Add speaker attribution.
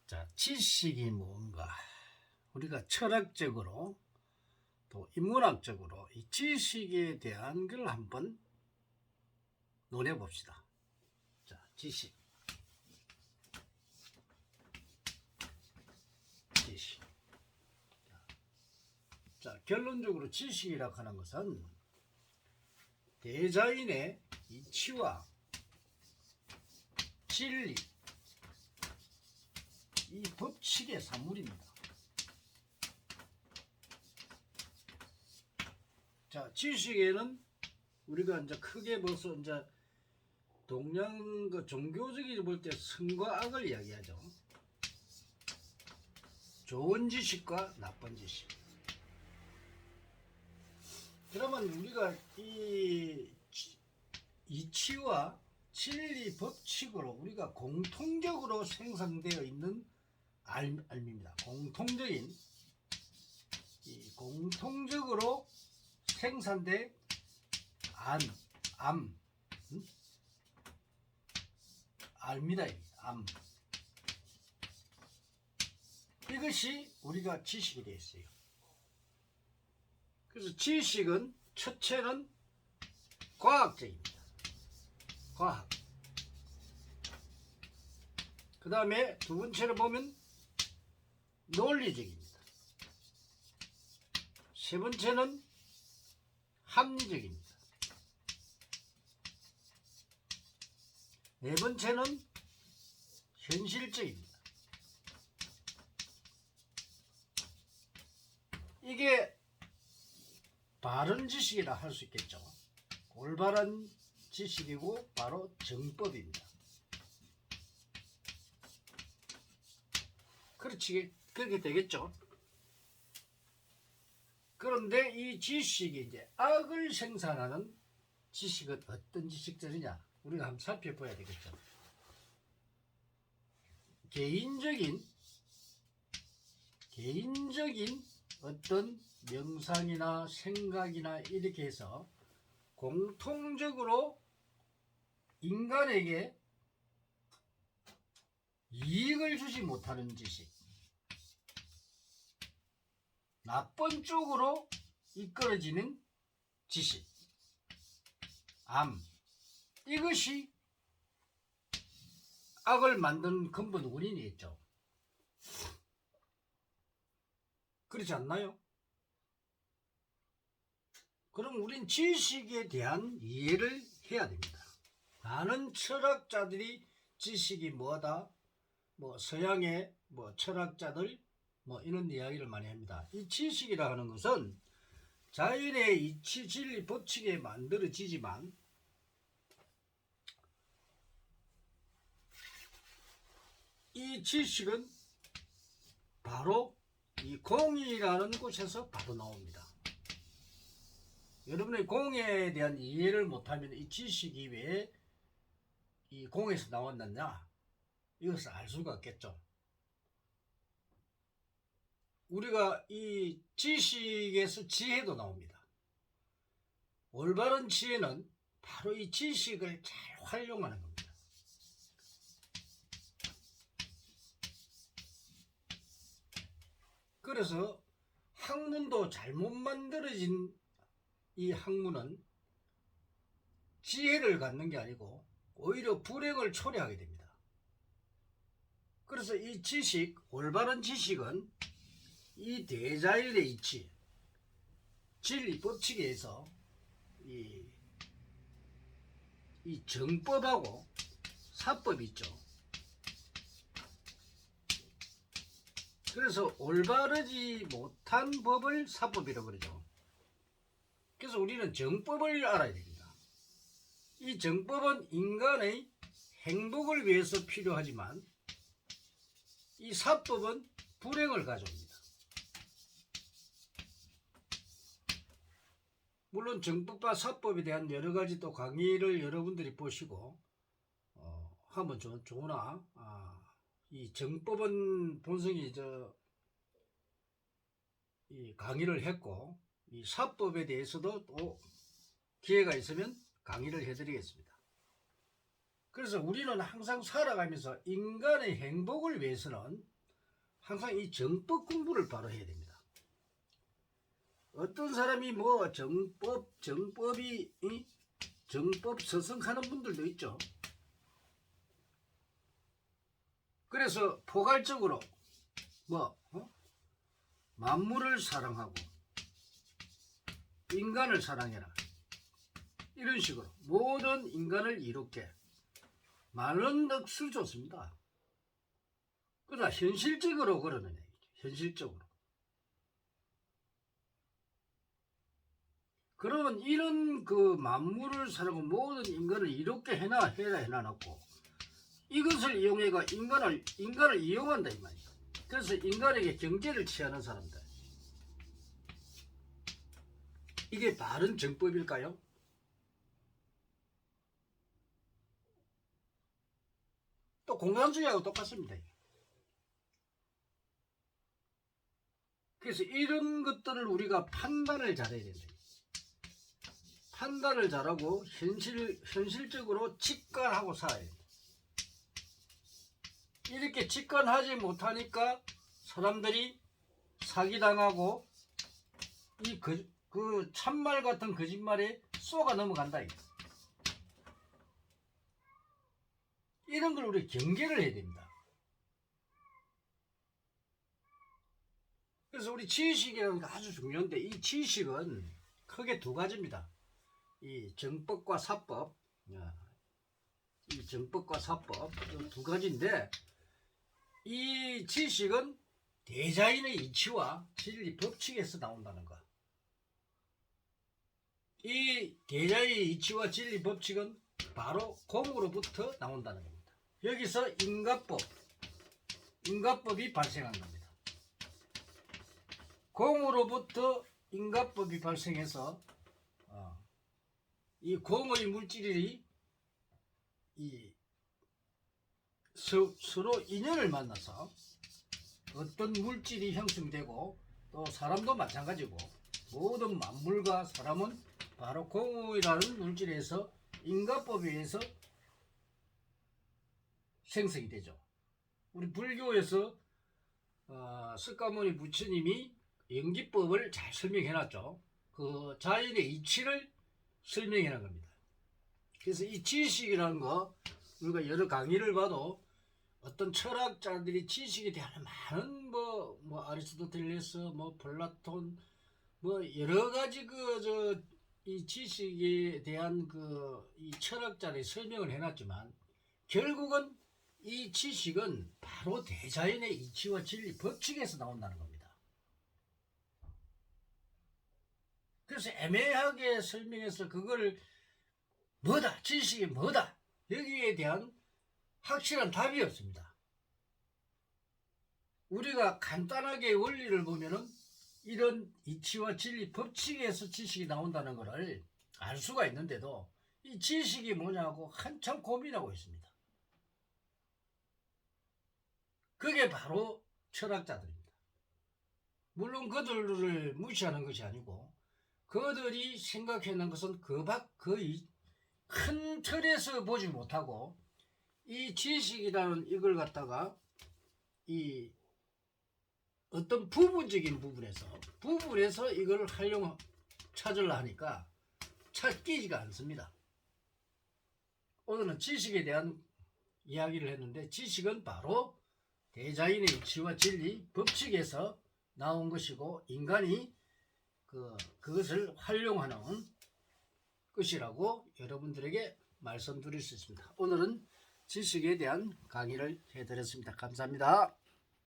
Speaker 1: 자, 지식이 뭔가? 우리가 철학적으로 또 인문학적으로 이 지식에 대한 걸 한번 논해 봅시다. 자, 지식. 지식. 자, 결론적으로 지식이라고 하는 것은 대자인의 이치와 진리, 이 법칙의 산물입니다. 자, 지식에는 우리가 이제 크게 벌써 이제 동양 종교적으로 볼 때 선과 악을 이야기하죠. 좋은 지식과 나쁜 지식. 그러면 우리가 이 이치와 진리 법칙으로 우리가 공통적으로 생산되어 있는 알입니다. 공통적으로 생산된 알입니다. 암. 이것이 우리가 지식이 되어 있어요. 그래서 지식은 첫째는 과학적입니다. 과학. 그 다음에 두 번째로 보면 논리적입니다. 세 번째는 합리적입니다. 네 번째는 현실적입니다. 이게 바른 지식이라 할 수 있겠죠. 올바른 지식이고 바로 정법입니다. 그렇게 되겠죠. 그런데 이 지식이 이제 악을 생산하는 지식은 어떤 지식들이냐? 우리가 한번 살펴봐야 되겠죠. 개인적인 어떤 명상이나 생각이나 이렇게 해서 공통적으로 인간에게 이익을 주지 못하는 지식, 나쁜 쪽으로 이끌어지는 지식, 이것이 악을 만드는 근본 원인이겠죠. 그렇지 않나요? 그럼 우린 지식에 대한 이해를 해야 됩니다. 많은 철학자들이 지식이 뭐다, 서양의 철학자들 이런 이야기를 많이 합니다. 이 지식이라 하는 것은 자연의 이치 진리 법칙에 만들어지지만 이 지식은 바로 이 공이라는 곳에서 바로 나옵니다. 여러분의 공에 대한 이해를 못하면 이 지식이 왜 이 공에서 나왔느냐, 이것을 알 수가 없겠죠. 우리가 이 지식에서 지혜도 나옵니다. 올바른 지혜는 바로 이 지식을 잘 활용하는 겁니다. 그래서 학문도 잘못 만들어진 이 학문은 지혜를 갖는 게 아니고 오히려 불행을 초래하게 됩니다. 그래서 이 지식, 올바른 지식은 이 대자연의 이치, 진리 법칙에 의해서 이 정법하고 사법이 있죠. 그래서 올바르지 못한 법을 사법이라고 그러죠. 그래서 우리는 정법을 알아야 됩니다. 이 정법은 인간의 행복을 위해서 필요하지만 이 사법은 불행을 가져옵니다. 물론 정법과 사법에 대한 여러 가지 또 강의를 여러분들이 보시고 하면 좋으나 이 정법은 본성이 이 강의를 했고 이 사법에 대해서도 또 기회가 있으면 강의를 해드리겠습니다. 그래서 우리는 항상 살아가면서 인간의 행복을 위해서는 항상 이 정법 공부를 바로 해야 됩니다. 어떤 사람이 뭐 정법이 정법 서성하는 분들도 있죠. 그래서 포괄적으로 만물을 사랑하고 인간을 사랑해라, 이런 식으로 모든 인간을 이롭게 말은 억수 좋습니다. 그러나 현실적으로 그러느냐, 현실적으로. 그러면 이런 그 만물을 사랑하고 모든 인간을 이롭게 해라 해놔놓고 이것을 이용해가 인간을 이용한다 이 말이야. 그래서 인간에게 경계를 취하는 사람들, 이게 바른 정법일까요? 또 공산주의하고 똑같습니다. 그래서 이런 것들을 우리가 판단을 잘해야 된다. 판단을 잘하고 현실적으로 직관하고 살아야 된다. 이렇게 직관하지 못하니까 사람들이 사기당하고 그 참말 같은 거짓말에 쏘가 넘어간다. 이런 걸 우리 경계를 해야 됩니다. 그래서 우리 지식이라는 게 아주 중요한데, 이 지식은 크게 두 가지입니다. 이 정법과 사법, 이 정법과 사법 두 가지인데, 이 지식은 대자인의 이치와 진리 법칙에서 나온다는 것. 이 대자인의 이치와 진리 법칙은 바로 공으로부터 나온다는 겁니다. 여기서 인가법이 발생한 겁니다. 공으로부터 인가법이 발생해서 이 공의 물질이 서로 인연을 만나서 어떤 물질이 형성되고, 또 사람도 마찬가지고 모든 만물과 사람은 바로 공이라는 물질에서 인가법에 의해서 생성이 되죠. 우리 불교에서 석가모니 부처님이 연기법을 잘 설명해 놨죠. 그 자연의 이치를 설명해 놓은 겁니다. 그래서 이 지식이라는 거, 우리가 여러 강의를 봐도 어떤 철학자들이 지식에 대한 많은 아리스토텔레스, 플라톤, 여러 가지 이 지식에 대한 이 철학자들이 설명을 해놨지만, 결국은 이 지식은 바로 대자연의 이치와 진리 법칙에서 나온다는 겁니다. 그래서 애매하게 설명해서 그걸 뭐다, 지식이 뭐다, 여기에 대한 확실한 답이 없습니다. 우리가 간단하게 원리를 보면은 이런 이치와 진리 법칙에서 지식이 나온다는 것을 알 수가 있는데도, 이 지식이 뭐냐고 한참 고민하고 있습니다. 그게 바로 철학자들입니다. 물론 그들을 무시하는 것이 아니고, 그들이 생각해낸 것은 거의 큰 틀에서 보지 못하고, 이 지식이라는 이걸 갖다가 이 어떤 부분적인 부분에서 이걸 찾으려 하니까 찾기지가 않습니다. 오늘은 지식에 대한 이야기를 했는데, 지식은 바로 대자연의 이치와 진리 법칙에서 나온 것이고, 인간이 그것을 활용하는 것이라고 여러분들에게 말씀드릴 수 있습니다. 오늘은 지식에 대한 강의를 해드렸습니다. 감사합니다.